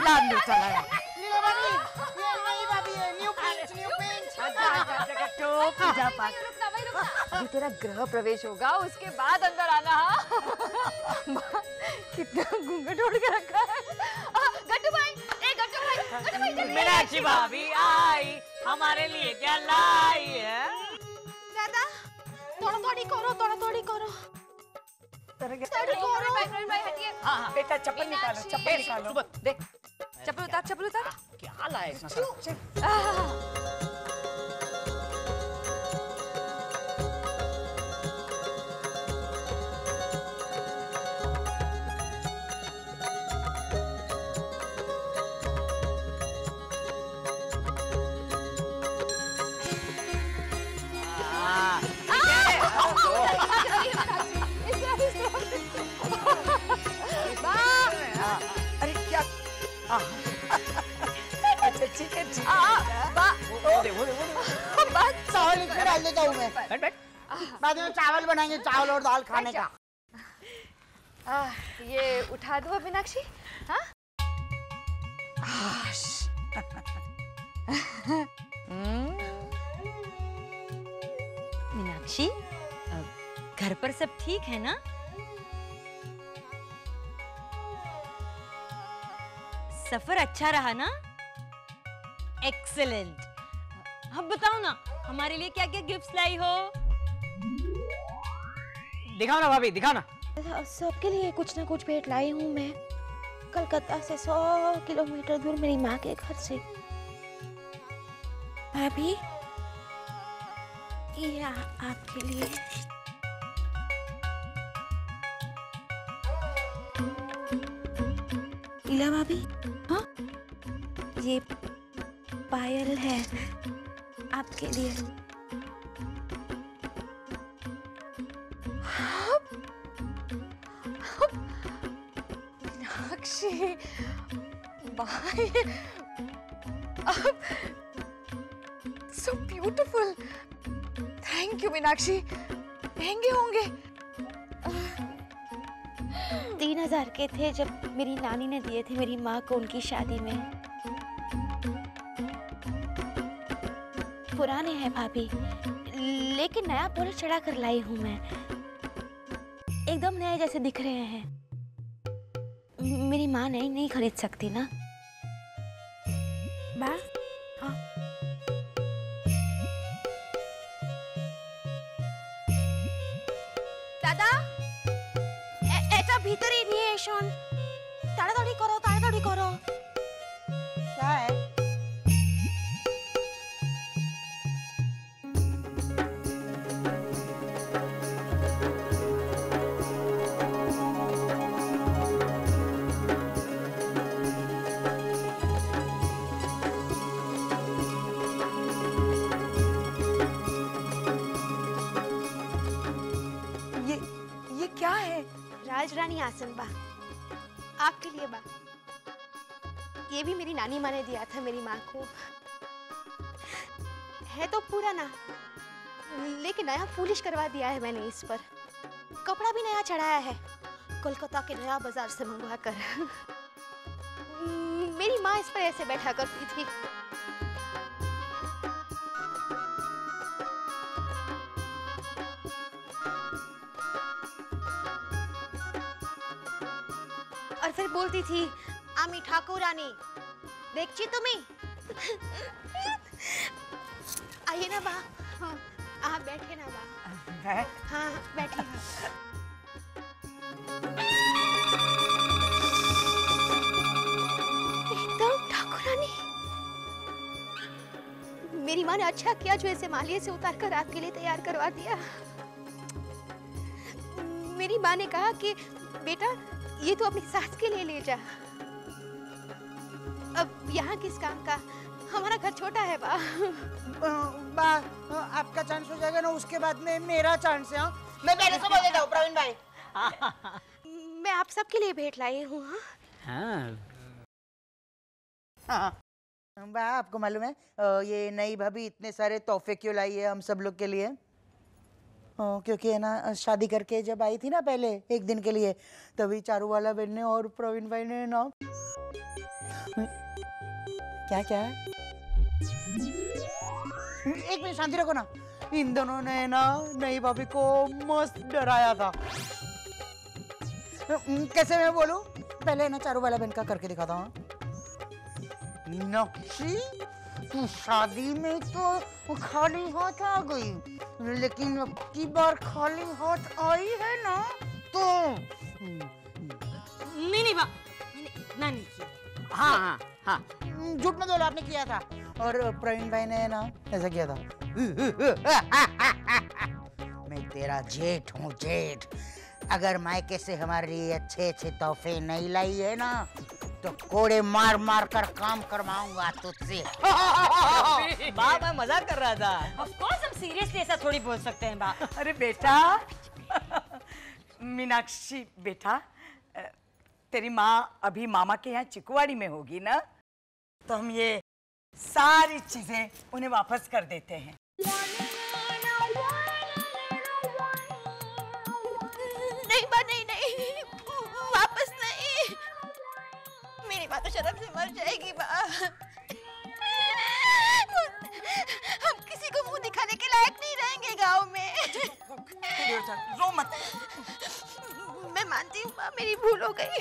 नाम नहीं चला है। लीला भाभी, ये नई भाभी है, न्यू पिंच, न्यू पिंच। पूजा पाठ। अभी तेरा गृह प्रवेश होगा, उसके बाद अंदर आना। हाँ कितना घूंघट ओढ़ के रखा है। गट्टू भाई, गट्टू भाई मीनाक्षी भाभी आई, हमारे लिए क्या लाई है? दादा थोड़ा थोड़ी करो, थोड़ा थोड़ी करो। हाँ बेटा चप्पल निकालो, चप्पल निकालो। देख चप्पल उतार, चप्पल उतार। क्या लाए इतना सारा? अरे क्या? अच्छा ठीक है, ठीक है। चावल इसमें डाल देता हूँ मैं। बैठ बैठ। बाद में चावल बनाएंगे, चावल और दाल खाने का। ये उठा दो मीनाक्षी। हाँ मीनाक्षी, घर पर सब ठीक है ना? सफर अच्छा रहा ना? एक्सीलेंट। अब बताओ ना, हमारे लिए क्या क्या गिफ्ट्स लाई हो? दिखाओ ना भाभी, दिखाओ ना। सबके लिए कुछ ना कुछ भेंट लाई हूँ मैं। कलकत्ता से 100 किलोमीटर दूर मेरी माँ के घर से। भाभी ये आपके लिए। लीला भाभी, हाँ ये पायल है आपके लिए। मीनाक्षी भाई, so beautiful. Thank you Meenakshi. महंगे होंगे। 3000 के थे जब मेरी नानी ने दिए थे मेरी माँ को उनकी शादी में। पुराने हैं भाभी, लेकिन नया पॉलिश चढ़ा कर लाई हूँ मैं। एकदम नए जैसे दिख रहे हैं। मेरी माँ नहीं खरीद सकती ना। माँ, हाँ। दादा এটা ভিতরে নিয়ে এসো। তাড়াতাড়ি করো, তাড়াতাড়ি করো। क्या है? ये क्या है? राजरानी आसन बा, आपके लिए बा। ये भी मेरी नानी माँ ने दिया था मेरी माँ को। है तो पुराना, लेकिन नया पॉलिश करवा दिया है मैंने इस पर। कपड़ा भी नया चढ़ाया है, कोलकाता के नया बाजार से मंगवा कर। मेरी माँ इस पर ऐसे बैठा करती थी। और फिर बोलती थी, आमी ठाकुरानी देखची तुम्हें। आइए ना बा। हाँ, आप बैठे ना बा। हाँ बैठिए। एकदम ठाकुरानी। मेरी माँ ने अच्छा किया जो इसे मालिये से उतार कर आपके लिए तैयार करवा दिया। मेरी माँ ने कहा कि बेटा ये तो अपनी सास के लिए ले जा। अब यहाँ किस काम का, हमारा घर छोटा है बा। बा आपका चांस हो जाएगा ना, उसके बाद में मेरा चांस है। मैं पहले से बोल देता हूँ प्रवीण भाई। मैं आप सबके लिए भेंट लाई हूँ। हाँ बा, आपको मालूम है ये नई भाभी इतने सारे तोहफे क्यों लाई है हम सब लोग के लिए? क्योंकि है ना, शादी करके जब आई थी ना पहले एक दिन के लिए, तभी चारू वाला बहन ने और प्रवीण भाई ने ना क्या क्या? एक मिनट शांति रखो ना। इन दोनों ने ना नई भाभी को मस्त डराया था। कैसे मैं बोलूं? पहले ना चारू वाला बहन का करके दिखाता हूँ। मीनाक्षी, तू शादी में तो खाली हाथ आ गई, लेकिन अब की बार खाली हाथ आई है ना तो नहीं बा, मैंने इतना नहीं किया। हाँ हाँ हाँ, झूठ मत बोलो, आपने किया था। और प्रवीण भाई ने ना ऐसा किया था। मैं तेरा जेठ हूँ, जेठ। अगर मायके से हमारे लिए अच्छे अच्छे तोहफे नहीं लाई है ना तो कोड़े मार मार कर काम करवाऊंगा तुझसे। बा मैं मजाक कर रहा था। ऑफ कोर्स हम सीरियसली ऐसा थोड़ी बोल सकते हैं बा। अरे बेटा, मीनाक्षी बेटा, तेरी माँ अभी मामा के यहाँ चिकुवाड़ी में होगी ना, तो हम ये सारी चीजें उन्हें वापस कर देते हैं। नहीं बा, नहीं नहीं, वापस नहीं। मेरी बात तो शर्म से मर जाएगी बा। हम किसी को मुंह दिखाने के लायक नहीं रहेंगे गांव में। रो मत। मैं मानती हूँ माँ, मेरी भूल हो गई।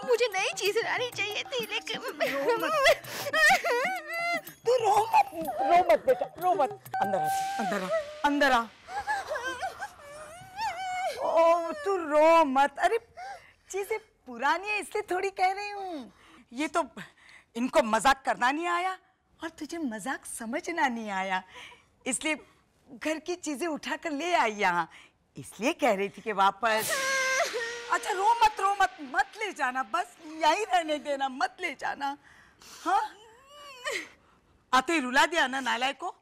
मुझे नई चीज लानी चाहिए थी, लेकिन तू रो मत बेटा, रो मत। अंदर आ, अंदर आ, अंदर आ। ओ, तू रो मत। अरे चीजें पुरानी है इसलिए थोड़ी कह रही हूँ। ये तो इनको मजाक करना नहीं आया और तुझे मजाक समझना नहीं आया, इसलिए घर की चीजें उठाकर ले आई यहाँ, इसलिए कह रही थी कि वापस। अच्छा रो मत, मत ले जाना, बस यहीं रहने देना, मत ले जाना। हाँ, आते ही रुला दिया ना नालायक को।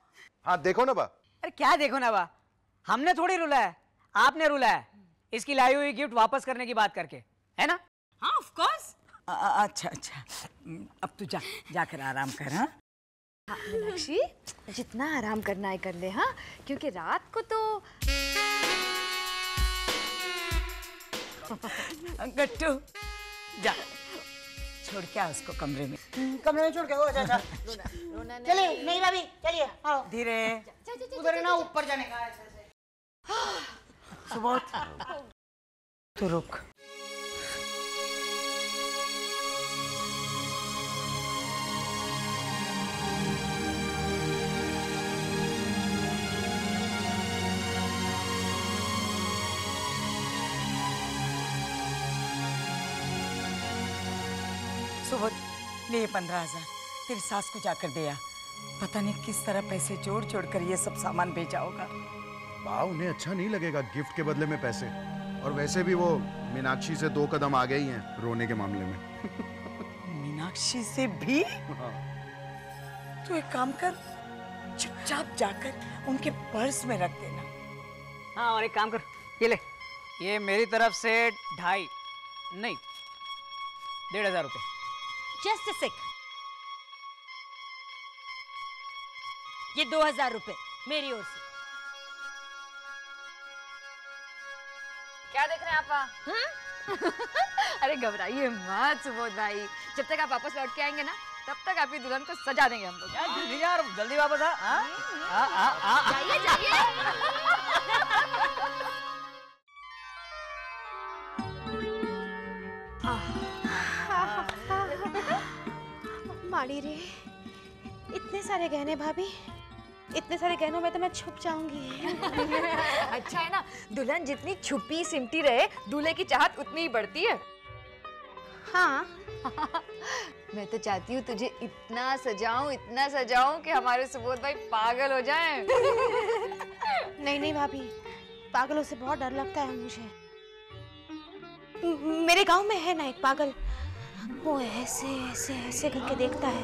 हाँ देखो ना बा। अरे क्या देखो ना बा, हमने थोड़ी रुला है, आपने रुला है इसकी लाई हुई गिफ्ट वापस करने की बात करके, है ना? हाँ ऑफ कोर्स। अच्छा, अब तू जाकर आराम कर। हाँ मीनाक्षी, जितना आराम करना है कर ले, हाँ, क्योंकि रात को तो गट्टू जा, छोड़ के आ उसको कमरे में। कमरे में छोड़ के। अच्छा चलिए नहीं भाभी, चलिए आओ। धीरे, उधर ना ऊपर जाने का ऐसे। सुबोध तू रुक। सुबोध ले 15,000 तेरी सास को जाकर दिया। पता नहीं किस तरह पैसे जोड़ जोड़ कर ये सब सामान भेजा होगा। बा उन्हें अच्छा नहीं लगेगा गिफ्ट के बदले में पैसे, और वैसे भी वो मीनाक्षी से 2 कदम आ गई हैं रोने के मामले में। मीनाक्षी से भी? तू एक काम कर, चुपचाप जाकर उनके पर्स में रख देना। हाँ, और एक काम कर, ये ले, ये मेरी तरफ से 2.5 नहीं 1,500 रुपए। जस्ट अ सेक, ये 2,000 रुपए मेरी ओर से। क्या देख रहे हैं आप? अरे घबराइए मत सुबोध भाई, जब तक आप वापस लौट के आएंगे ना तब तक आपकी दुल्हन को सजा देंगे हम लोग। यार जल्दी यार, जल्दी वापस आ। जाइए जाइए। माड़ी रे, इतने सारे गहने भाभी, इतने सारे गहनों में तो मैं छुप जाऊंगी। अच्छा है ना, दुल्हन जितनी छुपी सिमटी रहे दूल्हे की चाहत उतनी ही बढ़ती है। हाँ मैं तो चाहती हूँ तुझे इतना सजाऊं कि हमारे सुबोध भाई पागल हो जाएं। नहीं नहीं भाभी, पागलों से बहुत डर लगता है मुझे। मेरे गांव में है ना एक पागल, वो ऐसे ऐसे ऐसे करके देखता है।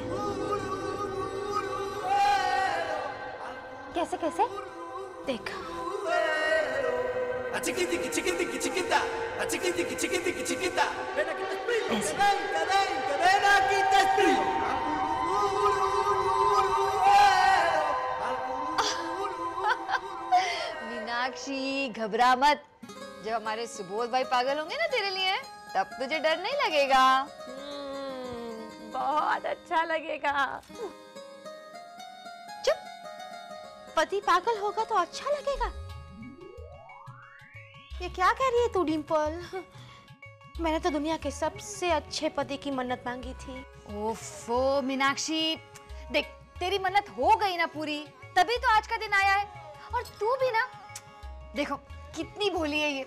कैसे कैसे? देख। मीनाक्षी घबरा मत, जब हमारे सुबोध भाई पागल होंगे ना तेरे लिए तब तुझे डर नहीं लगेगा। बहुत अच्छा लगेगा। चुप, पति पागल होगा तो अच्छा लगेगा? ये क्या कह रही है तू डिम्पल? मैंने तो दुनिया के सबसे अच्छे पति की मन्नत मांगी थी। ओफो मीनाक्षी, देख तेरी मन्नत हो गई ना पूरी, तभी तो आज का दिन आया है। और तू भी ना, देखो कितनी भोली है ये।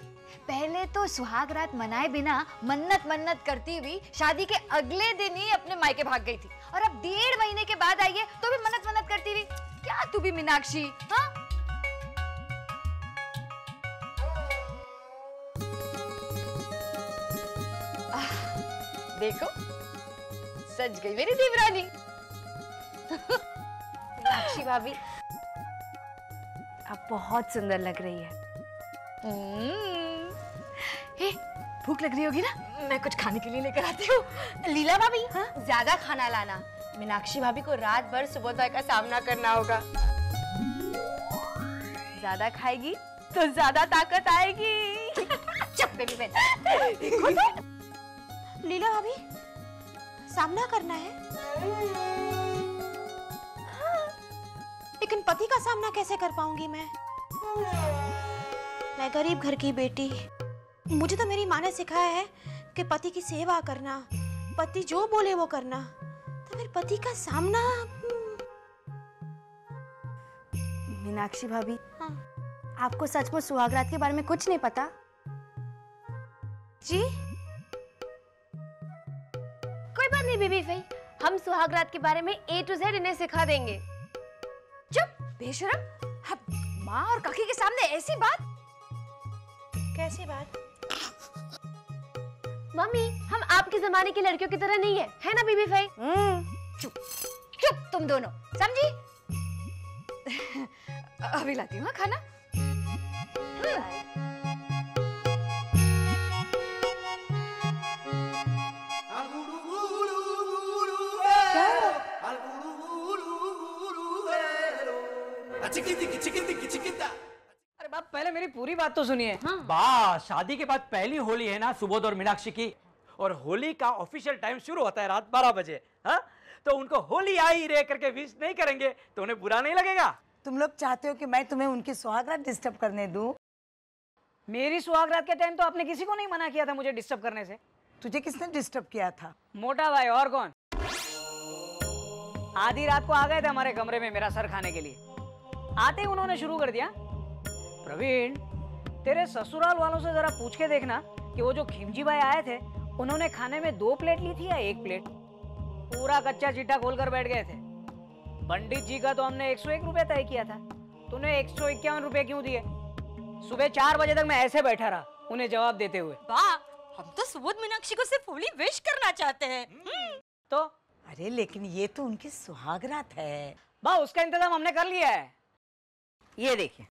पहले तो सुहाग रात मनाए बिना मन्नत करती हुई शादी के अगले दिन ही अपने मायके भाग गई थी, और अब 1.5 महीने के बाद आई है तो भी मन्नत करती हुई। क्या तू भी मीनाक्षी, हाँ? देखो सज गई मेरी देवरानी। मीनाक्षी भाभी, आप बहुत सुंदर लग रही है। हे, भूख लग रही होगी ना, मैं कुछ खाने के लिए लेकर आती हूँ। लीला भाभी, हाँ? ज्यादा खाना लाना, मीनाक्षी भाभी को रात भर सुबोधय का सामना करना होगा। ज्यादा खाएगी तो ज्यादा ताकत आएगी। चुप बेबी बहन। देखो तो। लीला भाभी, सामना करना है? हाँ, लेकिन पति का सामना कैसे कर पाऊंगी मैं? मैं गरीब घर की बेटी, मुझे तो मेरी माँ ने सिखाया है कि पति की सेवा करना, पति जो बोले वो करना, तो फिर पति का सामना। मीनाक्षी भाभी, हाँ। आपको सचमुच सुहागरात के बारे में कुछ नहीं पता? जी? कोई बात नहीं बीबी भाई, हम सुहागरात के बारे में A to Z इन्हें सिखा देंगे। चुप बेशरम, माँ और काकी के सामने ऐसी बात? कैसी बात? मम्मी, हम आपके जमाने की लड़कियों की तरह नहीं है ना बीबी भाई? चुप चुप तुम दोनों, समझी? अभी लाती हूँ खाना। अरे बाप, पहले मेरी पूरी बात तो सुनिए। हाँ। बा, शादी के बाद पहली होली है ना सुबोध और मीनाक्षी की, और होली का ऑफिशियल टाइम शुरू होता है रात 12 बजे। हाँ, तो उनको होली आई रे करके विश नहीं करेंगे तो उन्हें बुरा नहीं लगेगा। तुम लोग चाहते हो कि मैं तुम्हें उनकी सुहागरात डिस्टर्ब करने दूं? मेरी सुहागरात के टाइम तो आपने किसी को नहीं मना किया था मुझे डिस्टर्ब करने से। तुझे किसने डिस्टर्ब किया था? मोटा भाई, और कौन? आधी रात को आ गए थे हमारे कमरे में मेरा सर खाने के लिए। आते ही उन्होंने शुरू कर दिया, प्रवीण तेरे ससुराल वालों से जरा पूछ के देखना कि वो जो खिमजी भाई आए थे उन्होंने खाने में 2 प्लेट ली थी या 1 प्लेट। पूरा कच्चा चिट्ठा खोलकर बैठ गए थे। पंडित जी का तो हमने 101 रुपए तय किया था, तूने 151 रुपए क्यों दिए? सुबह 4 बजे तक मैं ऐसे बैठा रहा उन्हें जवाब देते हुए। हम तो सुबोध मीनाक्षी को सिर्फ होली विश करना चाहते हैं। तो अरे लेकिन ये तो उनकी सुहागरात है। बा, उसका इंतजाम हमने कर लिया है। ये देखिए,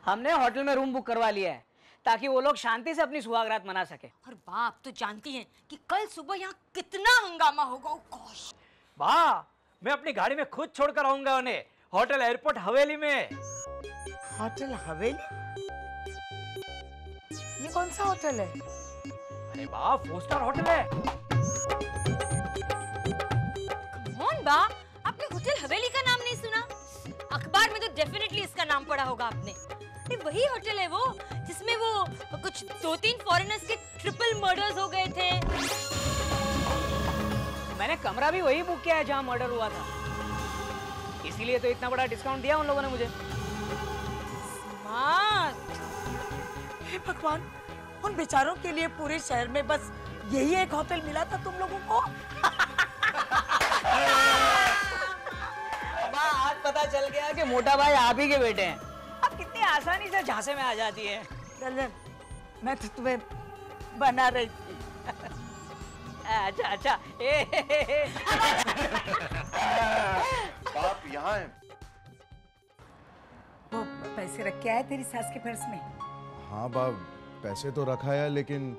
हमने होटल में रूम बुक करवा लिया है ताकि वो लोग शांति से अपनी सुहागरात मना सके। और बाप तो जानती हैं कि कल सुबह यहाँ कितना हंगामा होगा। गोश। बा, मैं अपनी गाड़ी में खुद छोड़कर आऊंगा उन्हें होटल एयरपोर्ट हवेली में। होटल हवेली? ये कौन सा होटल है? अरे बा, 4 स्टार होटल है। कौन बा, आपने होटल हवेली का नाम नहीं सुना? अखबार में तो डेफिनेटली इसका नाम पढ़ा होगा आपने। ये वही होटल है वो जिसमें वो कुछ 2-3 फॉरेनर्स के ट्रिपल मर्डर्स हो गए थे। मैंने कमरा भी वही बुक किया है जहां मर्डर हुआ था, इसीलिए तो इतना बड़ा डिस्काउंट दिया उन लोगों ने मुझे। हे भगवान, उन बेचारों के लिए पूरे शहर में बस यही एक होटल मिला था तुम लोगों को? आज पता चल गया कि मोटा भाई आप ही के बेटे हैं। अब कितनी आसानी से झांसे में आ जाती है। चलन, मैं तो तुम्हें बना रही थी। अच्छा अच्छा। बाप यहाँ है। वो पैसे रख के आए तेरी सास के पर्स में? हाँ बाप, पैसे तो रखा है, लेकिन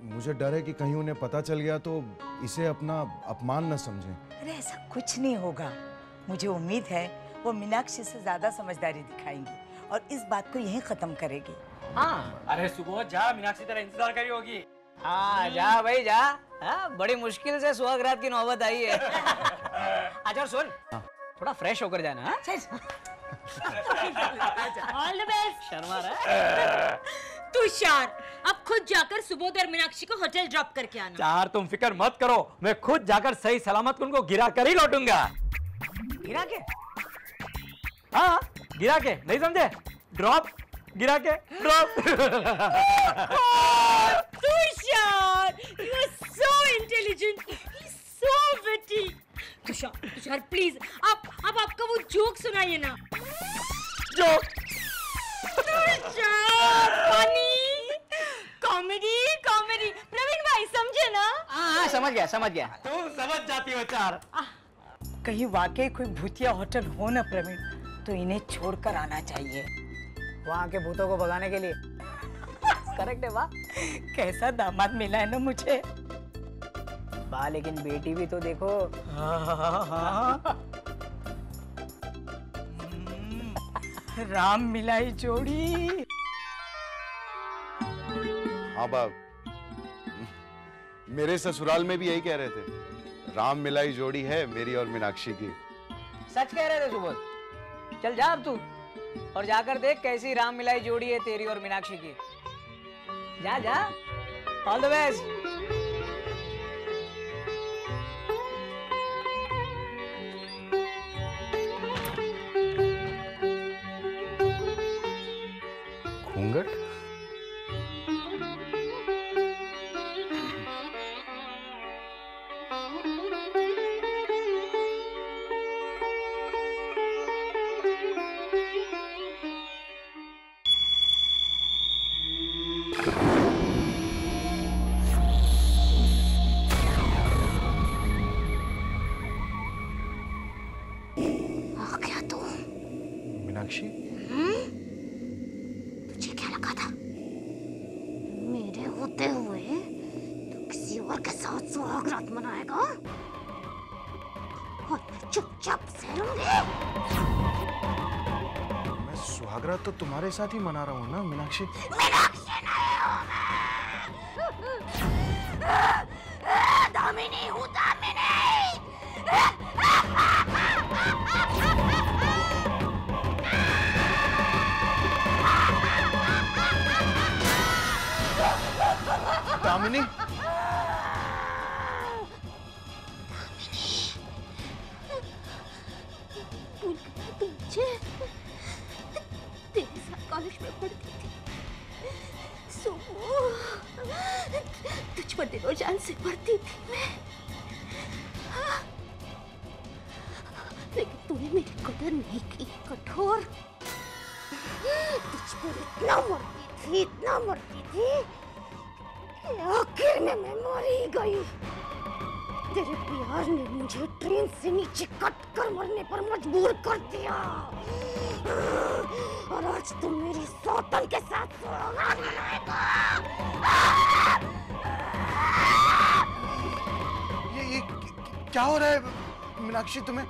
मुझे डर है कि कहीं उन्हें पता चल गया तो इसे अपना अपमान न समझें। अरे ऐसा कुछ नहीं होगा। मुझे उम्मीद है वो मीनाक्षी से ज्यादा समझदारी दिखाएंगी और इस बात को यहीं खत्म करेगी। हाँ, अरे सुबोध जा, मीनाक्षी तेरा इंतजार करी होगी। हाँ जा भाई जा। हाँ, बड़ी मुश्किल से सुहागरात की नौबत आई है। अच्छा सुन, थोड़ा फ्रेश होकर जाना। हाँ? All the best. शर्मा रहा है? तुषार, अब खुद जाकर सुबोध और मीनाक्षी को होटल ड्रॉप करके आना। चार तुम फिक्र मत करो, मैं खुद जाकर सही सलामत उनको गिरा कर ही लौटूंगा। गिरा के? हाँ, गिरा के, नहीं समझे? ड्रॉप, गिरा के, drop. Tushar, you are so intelligent, so witty. Tushar please, आप आपका वो जोक सुनाइए ना। Joke? Tushar, funny, comedy. Praveen भाई समझे ना? हाँ, समझ गया। तुम समझ जाती हो चार। कहीं वाकई कोई भूतिया होटल हो ना प्रवीण, तो इन्हें छोड़कर आना चाहिए। वहाँ के भूतों को भगाने के लिए। करेक्ट है वाह। कैसा दामाद मिला है ना मुझे। वाह, लेकिन बेटी भी तो देखो। राम मिलाई जोड़ी। हाँ बाप, मेरे ससुराल में भी यही कह रहे थे, राम मिलाई जोड़ी है मेरी और मीनाक्षी की। सच कह रहे थे सुबोध। चल जा अब तू, और जाकर देख कैसी राम मिलाई जोड़ी है तेरी और मीनाक्षी की। जा। All the best. घूंघट? आ गया तू। मीनाक्षी? तुझे क्या लगा था मेरे होते हुए तो किसी और के साथ सुहागरात मनाएगा और मैं चुपचाप से रहूंगी? मैं सुहागरात तो तुम्हारे साथ ही मना रहा हूँ ना मीनाक्षी। मीनाक्षी नहीं हूँ मैं, दामिनी हूँ, दामिनी। दामिनी? तुझे तेरे साथ कॉलेज में पढ़ती थी, तुझ पर दिलो जान से पढ़ती थी मैं। लेकिन तूने मेरी कदर नहीं की, कठोर। तुझ पर इतना मरती थी कि आखिर में मैं मर ही गई। तेरे प्यार ने मुझे ट्रेन से नीचे कट कर मरने पर मजबूर कर दिया, और आज तुम मेरी सौतन के साथ सुहागरात मनाएगा। ये क्या हो रहा है मीनाक्षी तुम्हें?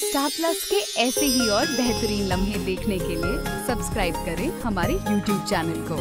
स्टार प्लस के ऐसे ही और बेहतरीन लम्हे देखने के लिए सब्सक्राइब करें हमारे YouTube चैनल को।